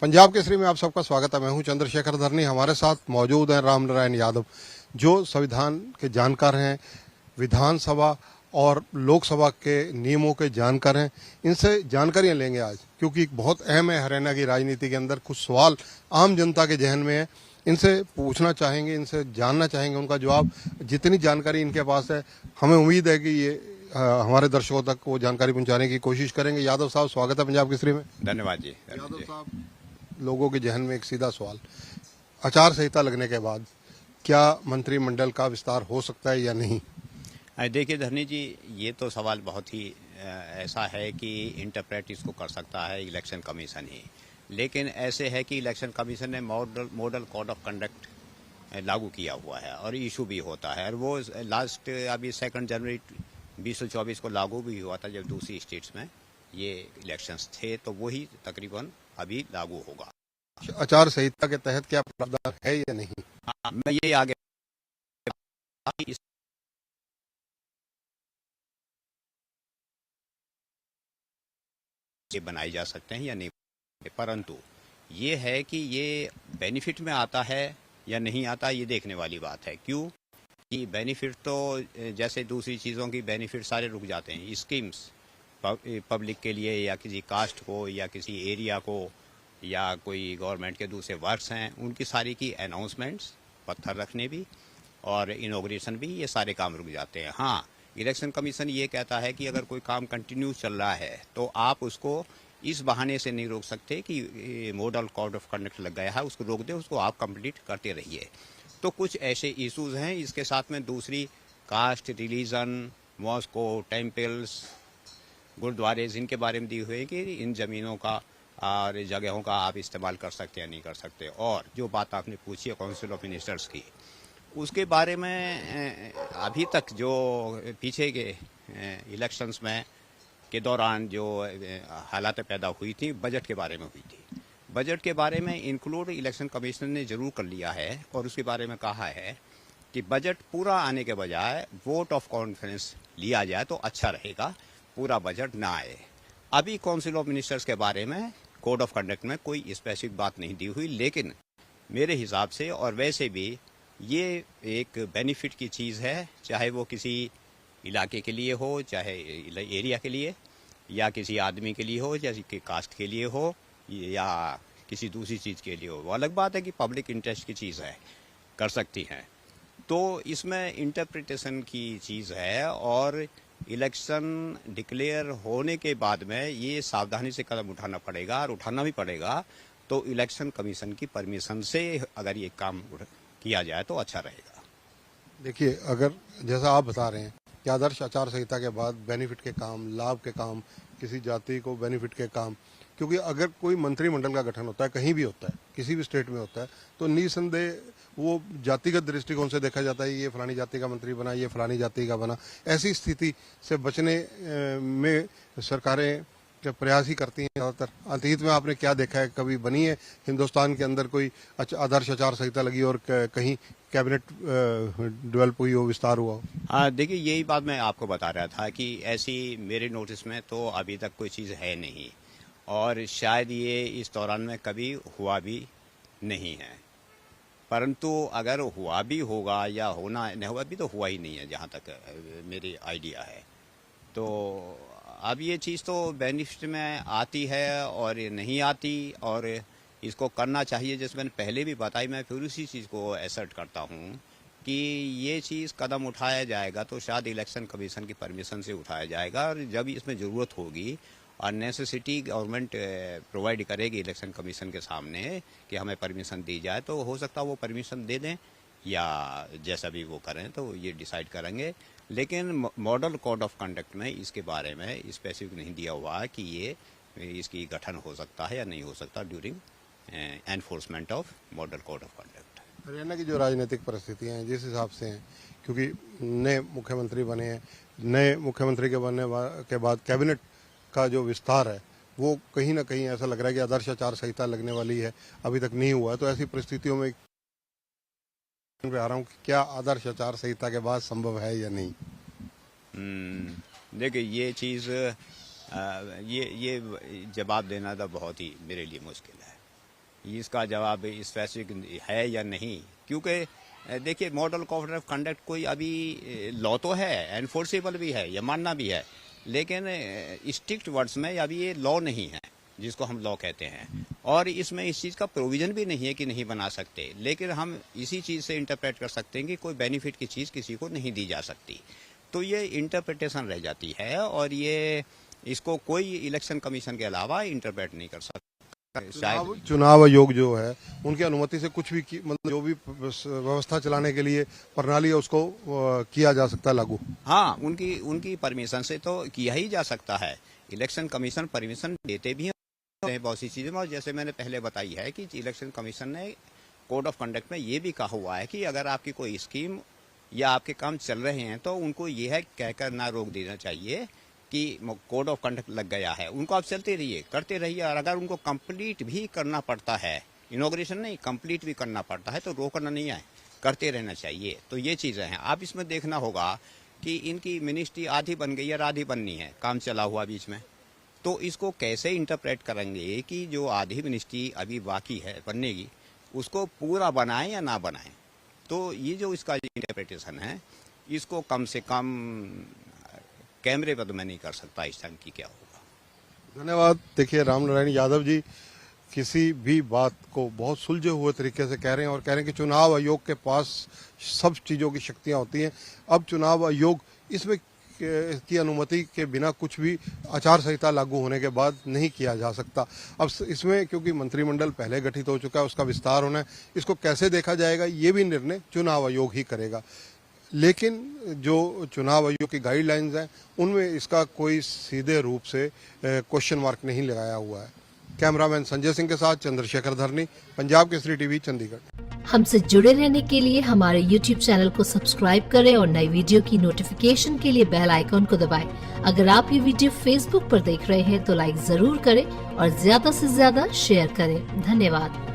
पंजाब केसरी में आप सबका स्वागत है। मैं हूं चंद्रशेखर धरनी। हमारे साथ मौजूद हैं राम नारायण यादव, जो संविधान के जानकार हैं, विधानसभा और लोकसभा के नियमों के जानकार हैं। इनसे जानकारियां लेंगे आज, क्योंकि बहुत अहम है हरियाणा की राजनीति के अंदर। कुछ सवाल आम जनता के जहन में है, इनसे पूछना चाहेंगे, इनसे जानना चाहेंगे। उनका जवाब, जितनी जानकारी इनके पास है, हमें उम्मीद है कि ये हमारे दर्शकों तक वो जानकारी पहुंचाने की कोशिश करेंगे। यादव साहब, स्वागत है पंजाब केसरी में। धन्यवाद जी। यादव साहब, लोगों के जहन में एक सीधा सवाल, आचार संहिता लगने के बाद क्या मंत्रिमंडल का विस्तार हो सकता है या नहीं? देखिए धरनी जी, ये तो सवाल बहुत ही ऐसा है कि इंटरप्रेट इसको कर सकता है इलेक्शन कमीशन ही। लेकिन ऐसे है कि इलेक्शन कमीशन ने मॉडल कोड ऑफ कंडक्ट लागू किया हुआ है और इशू भी होता है, और वो लास्ट अभी 2 जनवरी 2024 को लागू भी हुआ था, जब दूसरी स्टेट्स में ये इलेक्शंस थे, तो वही तकरीबन अभी लागू होगा। आचार संहिता के तहत क्या प्रावधान है या नहीं? मैं ये आगे बनाई जा सकते हैं या नहीं, परंतु ये है कि ये बेनिफिट में आता है या नहीं आता, ये देखने वाली बात है। क्यों कि बेनिफिट तो जैसे दूसरी चीज़ों की बेनिफिट सारे रुक जाते हैं। स्कीम्स पब्लिक के लिए या किसी कास्ट को या किसी एरिया को या कोई गवर्नमेंट के दूसरे वर्क्स हैं, उनकी सारी की अनाउंसमेंट्स, पत्थर रखने भी और इनॉग्रेशन भी, ये सारे काम रुक जाते हैं। हाँ, इलेक्शन कमीशन ये कहता है कि अगर कोई काम कंटिन्यू चल रहा है तो आप उसको इस बहाने से नहीं रोक सकते कि मॉडल कोड ऑफ कंडक्ट लग गया है, उसको रोक दे, उसको आप कंप्लीट करते रहिए। तो कुछ ऐसे इश्यूज हैं। इसके साथ में दूसरी कास्ट, रिलीजन, मॉस्को, टेम्पल्स, गुरुद्वारे, इनके बारे में दी हुई है कि इन ज़मीनों का और जगहों का आप इस्तेमाल कर सकते हैं नहीं कर सकते। और जो बात आपने पूछी है काउंसिल ऑफ मिनिस्टर्स की, उसके बारे में अभी तक जो पीछे के इलेक्शंस में के दौरान जो हालात पैदा हुई थी, बजट के बारे में हुई थी, बजट के बारे में इंक्लूड इलेक्शन कमीशन ने जरूर कर लिया है और उसके बारे में कहा है कि बजट पूरा आने के बजाय वोट ऑफ कॉन्फिडेंस लिया जाए तो अच्छा रहेगा, पूरा बजट ना आए। अभी काउंसिल ऑफ मिनिस्टर्स के बारे में कोड ऑफ कंडक्ट में कोई स्पेसिफिक बात नहीं दी हुई, लेकिन मेरे हिसाब से और वैसे भी ये एक बेनिफिट की चीज़ है, चाहे वो किसी इलाके के लिए हो, चाहे एरिया के लिए, या किसी आदमी के लिए हो, या किसी कास्ट के लिए हो, या किसी दूसरी चीज़ के लिए हो। वो अलग बात है कि पब्लिक इंटरेस्ट की चीज़ है, कर सकती हैं। तो इसमें इंटरप्रिटेशन की चीज़ है, और इलेक्शन डिक्लेयर होने के बाद में ये सावधानी से कदम उठाना पड़ेगा, और उठाना भी पड़ेगा तो इलेक्शन कमीशन की परमिशन से अगर ये काम किया जाए तो अच्छा रहेगा। देखिए, अगर जैसा आप बता रहे हैं कि आदर्श आचार संहिता के बाद बेनिफिट के काम, लाभ के काम, किसी जाति को बेनिफिट के काम, क्योंकि अगर कोई मंत्रिमंडल का गठन होता है, कहीं भी होता है, किसी भी स्टेट में होता है, तो निसंदेह वो जातिगत दृष्टिकोण से देखा जाता है, ये फलानी जाति का मंत्री बना, ये फलानी जाति का बना। ऐसी स्थिति से बचने में सरकारें क्या प्रयास ही करती हैं ज़्यादातर। अतीत में आपने क्या देखा है, कभी बनी है हिंदुस्तान के अंदर कोई आदर्श आचार संहिता लगी और कहीं कैबिनेट डेवलप हुई हो, विस्तार हुआ हो? हाँ, देखिए यही बात मैं आपको बता रहा था कि ऐसी मेरे नोटिस में तो अभी तक कोई चीज़ है नहीं, और शायद ये इस दौरान में कभी हुआ भी नहीं है। परंतु अगर हुआ भी होगा या होना नहीं हुआ भी, तो हुआ ही नहीं है जहाँ तक मेरी आइडिया है। तो अब ये चीज़ तो बेनिफिट में आती है और नहीं आती, और इसको करना चाहिए। जैसे मैंने पहले भी बताई, मैं फिर उसी चीज़ को असर्ट करता हूँ कि ये चीज़ कदम उठाया जाएगा तो शायद इलेक्शन कमीशन की परमिशन से उठाया जाएगा, और जब इसमें ज़रूरत होगी और नेसेसिटी गवर्नमेंट प्रोवाइड करेगी इलेक्शन कमीशन के सामने कि हमें परमिशन दी जाए, तो हो सकता है वो परमिशन दे दें, या जैसा भी वो करें तो ये डिसाइड करेंगे। लेकिन मॉडल कोड ऑफ कंडक्ट में इसके बारे में स्पेसिफिक नहीं दिया हुआ कि ये इसकी गठन हो सकता है या नहीं हो सकता during enforcement of model code of conduct. Haryana की जो राजनीतिक परिस्थितियां हैं जिस हिसाब से हैं, क्योंकि नए मुख्यमंत्री बने हैं, नए मुख्यमंत्री के बनने के बाद कैबिनेट का जो विस्तार है वो कहीं ना कहीं ऐसा लग रहा है कि आदर्श आचार संहिता लगने वाली है, अभी तक नहीं हुआ है। तो ऐसी परिस्थितियों में पे आ रहा हूँ कि क्या आदर्श आचार संहिता के बाद संभव है या नहीं? देखिए ये चीज़ ये जवाब देना तो बहुत ही मेरे लिए मुश्किल है। इसका जवाब स्पेसिफिक है या नहीं, क्योंकि देखिए मॉडल कोड ऑफ कंडक्ट कोई अभी लॉ तो है, एनफोर्सेबल भी है, ये मानना भी है, लेकिन स्ट्रिक्ट वर्ड्स में अभी ये लॉ नहीं है जिसको हम लॉ कहते हैं, और इसमें इस चीज़ का प्रोविजन भी नहीं है कि नहीं बना सकते। लेकिन हम इसी चीज़ से इंटरप्रेट कर सकते हैं कि कोई बेनिफिट की चीज़ किसी को नहीं दी जा सकती, तो ये इंटरप्रिटेशन रह जाती है, और ये इसको कोई इलेक्शन कमीशन के अलावा इंटरप्रेट नहीं कर सकता। चुनाव आयोग जो है उनकी अनुमति से कुछ भी मतलब जो भी व्यवस्था चलाने के लिए प्रणाली है उसको किया जा सकता है लागू। हाँ, उनकी परमिशन से तो किया ही जा सकता है। इलेक्शन कमीशन परमिशन देते भी हैं बहुत सी चीज़ों में, और जैसे मैंने पहले बताई है कि इलेक्शन कमीशन ने कोड ऑफ कंडक्ट में ये भी कहा हुआ है कि अगर आपकी कोई स्कीम या आपके काम चल रहे हैं तो उनको ये है कहकर ना रोक देना चाहिए कि कोड ऑफ कंडक्ट लग गया है, उनको आप चलते रहिए, करते रहिए, और अगर उनको कंप्लीट भी करना पड़ता है, इनॉग्रेशन नहीं कंप्लीट भी करना पड़ता है, तो रोकना नहीं है, करते रहना चाहिए। तो ये चीज़ें हैं। आप इसमें देखना होगा कि इनकी मिनिस्ट्री आधी बन गई है, आधी बननी है, काम चला हुआ बीच में, तो इसको कैसे इंटरप्रेट करेंगे कि जो आधी मिनिस्ट्री अभी बाकी है बनने की, उसको पूरा बनाएं या ना बनाएं। तो ये जो इसका इंटरप्रिटेशन है, इसको कम से कम कैमरे पर तो मैं नहीं कर सकता इस टाइम की क्या होगा। धन्यवाद। देखिए राम नारायण यादव जी किसी भी बात को बहुत सुलझे हुए तरीके से कह रहे हैं, और कह रहे हैं कि चुनाव आयोग के पास सब चीज़ों की शक्तियां होती हैं। अब चुनाव आयोग इसमें की अनुमति के बिना कुछ भी आचार संहिता लागू होने के बाद नहीं किया जा सकता। अब इसमें क्योंकि मंत्रिमंडल पहले गठित हो चुका है, उसका विस्तार होना है, इसको कैसे देखा जाएगा ये भी निर्णय चुनाव आयोग ही करेगा। लेकिन जो चुनाव आयोग की गाइडलाइंस हैं उनमें इसका कोई सीधे रूप से क्वेश्चन मार्क नहीं लगाया हुआ है। कैमरामैन संजय सिंह के साथ चंद्रशेखर धरनी, पंजाब केसरी टीवी, चंडीगढ़। हमसे जुड़े रहने के लिए हमारे YouTube चैनल को सब्सक्राइब करें और नई वीडियो की नोटिफिकेशन के लिए बेल आइकॉन को दबाएं। अगर आप ये वीडियो Facebook पर देख रहे हैं तो लाइक जरूर करें और ज्यादा से ज्यादा शेयर करें। धन्यवाद।